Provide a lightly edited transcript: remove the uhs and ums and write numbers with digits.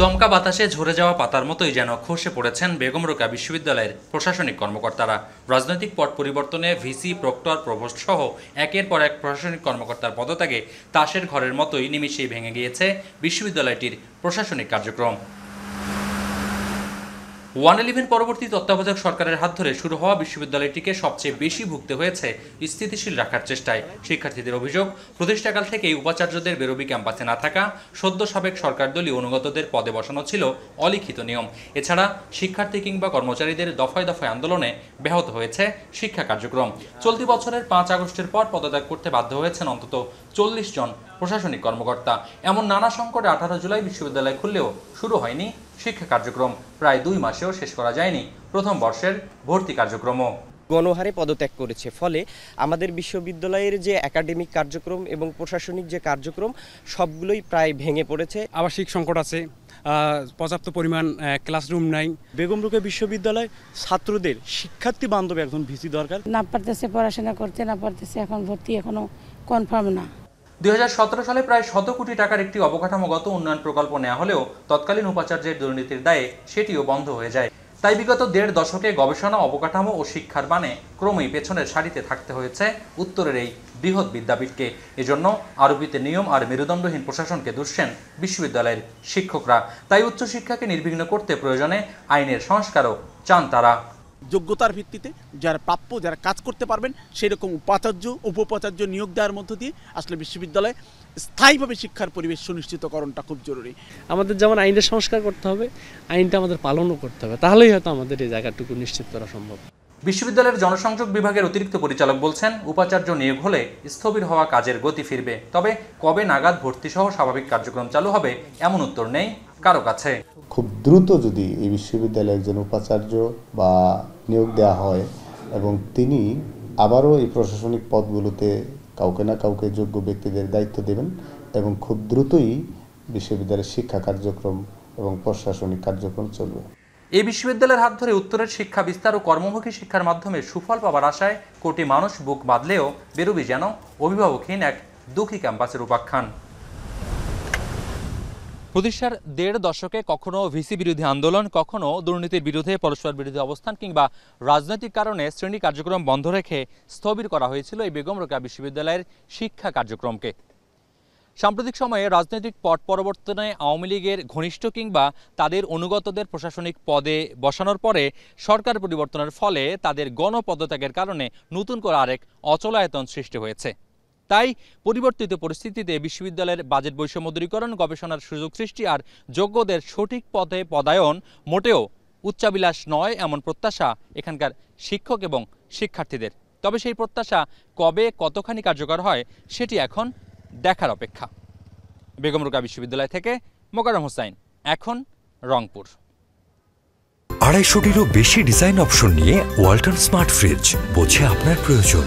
দমকা বাতাসে ঝরে যাওয়া পাতার মতোই যেন খসে পড়েছেন বেগম রোকেয়া বিশ্ববিদ্যালয়ের প্রশাসনিক কর্মকর্তারা। রাজনৈতিক পট পরিবর্তনে ভিসি, প্রক্টর, প্রভোস্ট সহ একের পর এক প্রশাসনিক কর্মকর্তার পদত্যাগে তাসের ঘরের মতোই নিমিষেই ভেঙে গিয়েছে বিশ্ববিদ্যালয়টির প্রশাসনিক কার্যক্রম। 111 পরবর্তী তত্ত্বাবধায়ক সরকারের হাত ধরে শুরু হওয়া বিশ্ববিদ্যালয়টিকে সবচেয়ে বেশি ভুগতে হয়েছে স্থিতিশীল রাখার চেষ্টায়। শিক্ষার্থীদের অভিযোগ, প্রতিষ্ঠাকাল থেকেই উপাচার্যদের বেরোবি ক্যাম্পাসে না থাকা, সদ্য সাবেক সরকারদলীয় অনুগতদের পদে বসানো ছিল অলিখিত নিয়ম। এছাড়া শিক্ষার্থী কিংবা কর্মচারীদের দফায় দফায় আন্দোলনে ব্যাহত হয়েছে শিক্ষা কার্যক্রম। চলতি বছরের 5 আগস্টের পর পদত্যাগ করতে বাধ্য হয়েছেন অন্তত 40 জন প্রশাসনিক কর্মকর্তা। এমন নানা সংকটে 18 জুলাই বিশ্ববিদ্যালয় খুললেও শুরু হয়নি শিক্ষা কার্যক্রম। প্রায় 2 মাসেও শেষ করা যায়নি প্রথম বর্ষের ভর্তি কার্যক্রমও। গণহারে পদত্যাগ করেছে, ফলে আমাদের বিশ্ববিদ্যালয়ের যে একাডেমিক কার্যক্রম এবং প্রশাসনিক যে কার্যক্রম সবগুলোই প্রায় ভেঙে পড়েছে। আবাসিক সংকট আছে, পর্যাপ্ত পরিমাণ ক্লাসরুম নাই। বেগম রোকেয়া বিশ্ববিদ্যালয় ছাত্রদের শিক্ষার্থী বান্ধব একজন ভিসি দরকার। না পারতেছে পড়াশোনা করতে, না পারতেছে, এখন ভর্তি এখনো কনফার্ম না। 2017 সালে প্রায় 100 কোটি টাকার একটি অবকাঠামোগত উন্নয়ন প্রকল্প নেওয়া হলেও তৎকালীন উপাচার্যের দুর্নীতির দায়ে সেটিও বন্ধ হয়ে যায়। তাই বিগত 1.5 দশকে গবেষণা, অবকাঠামো ও শিক্ষার বানে ক্রমেই পেছনের সারিতে থাকতে হয়েছে উত্তরের এই বৃহৎ বিদ্যাপীঠকে। এজন্য আরোপিত নিয়ম আর মেরুদণ্ডহীন প্রশাসনকে দুষছেন বিশ্ববিদ্যালয়ের শিক্ষকরা। তাই উচ্চশিক্ষাকে নির্বিঘ্ন করতে প্রয়োজনে আইনের সংস্কারও চান তারা। যোগ্যতার ভিত্তিতে যারা প্রাপ্য, যারা কাজ করতে পারবেন সেরকম উপাচার্য, উপোপাচার্য নিয়োগ দেওয়ার মধ্য দিয়ে আসলে বিশ্ববিদ্যালয়ে স্থায়ীভাবে শিক্ষার পরিবেশ সুনিশ্চিতকরণটা খুব জরুরি। আমাদের যেমন আইনের সংস্কার করতে হবে, আইনটা আমাদের পালনও করতে হবে, তাহলেই হয়তো আমাদের এই জায়গাটুকু নিশ্চিত করা সম্ভব। বিশ্ববিদ্যালয়ের জনসংযোগ বিভাগের অতিরিক্ত পরিচালক বলছেন, উপাচার্য নিয়োগ হলে স্থবির হওয়া কাজের গতি ফিরবে। তবে কবে নাগাদ ভর্তি সহ স্বাভাবিক কার্যক্রম চালু হবে এমন উত্তর নেই কারো কাছে। খুব দ্রুত যদি এই বিশ্ববিদ্যালয়ে একজন উপাচার্য বা নিয়োগ দেওয়া হয় এবং তিনি আবারও এই প্রশাসনিক পদগুলোতে কাউকে না কাউকে যোগ্য ব্যক্তিদের দায়িত্ব দেবেন এবং খুব দ্রুতই বিশ্ববিদ্যালয়ের শিক্ষা কার্যক্রম এবং প্রশাসনিক কার্যক্রম চলবে। এই বিশ্ববিদ্যালয়ের হাত ধরে উত্তরের শিক্ষা বিস্তার ও কর্মমুখী শিক্ষার মাধ্যমে সুফল পাওয়ার আশায় কোটি মানুষ বুক বাঁধলেও বেরোবি যেন অভিভাবকহীন এক দুঃখী ক্যাম্পাসের উপাখ্যান। প্রতিষ্ঠার 1.5 দশকে কখনো ভিসি বিরোধী আন্দোলন, কখনো দুর্নীতির বিরুদ্ধে পরস্পর বিরোধী অবস্থান কিংবা রাজনৈতিক কারণে শ্রেণী কার্যক্রম বন্ধ রেখে স্থবির করা হয়েছিল এই বেগম রোকেয়া বিশ্ববিদ্যালয়ের শিক্ষা কার্যক্রমকে। সাম্প্রতিক সময়ে রাজনৈতিক পট পরিবর্তনে আওয়ামী লীগের ঘনিষ্ঠ কিংবা তাদের অনুগতদের প্রশাসনিক পদে বসানোর পরে সরকার পরিবর্তনের ফলে তাদের গণপদত্যাগের কারণে নতুন করে আরেক অচলায়তন সৃষ্টি হয়েছে। তাই পরিবর্তিত পরিস্থিতিতে বিশ্ববিদ্যালয়ের বাজেট বৈষম্য দূরীকরণ, গবেষণার সুযোগ সৃষ্টি আর যোগ্যদের সঠিক পদে পদায়ন মোটেও উচ্চাবিলাস নয় এমন প্রত্যাশা এখানকার শিক্ষক এবং শিক্ষার্থীদের। তবে সেই প্রত্যাশা কবে কতখানি কার্যকর হয় সেটি এখন দেখার অপেক্ষা। বেগম রোকেয়া বিশ্ববিদ্যালয় থেকে মোকাররম হোসাইন, এখন রংপুর। 250টিরও বেশি ডিজাইন অপশন নিয়ে ওয়ালটন স্মার্ট ফ্রিজ, বোঝে আপনার প্রয়োজন।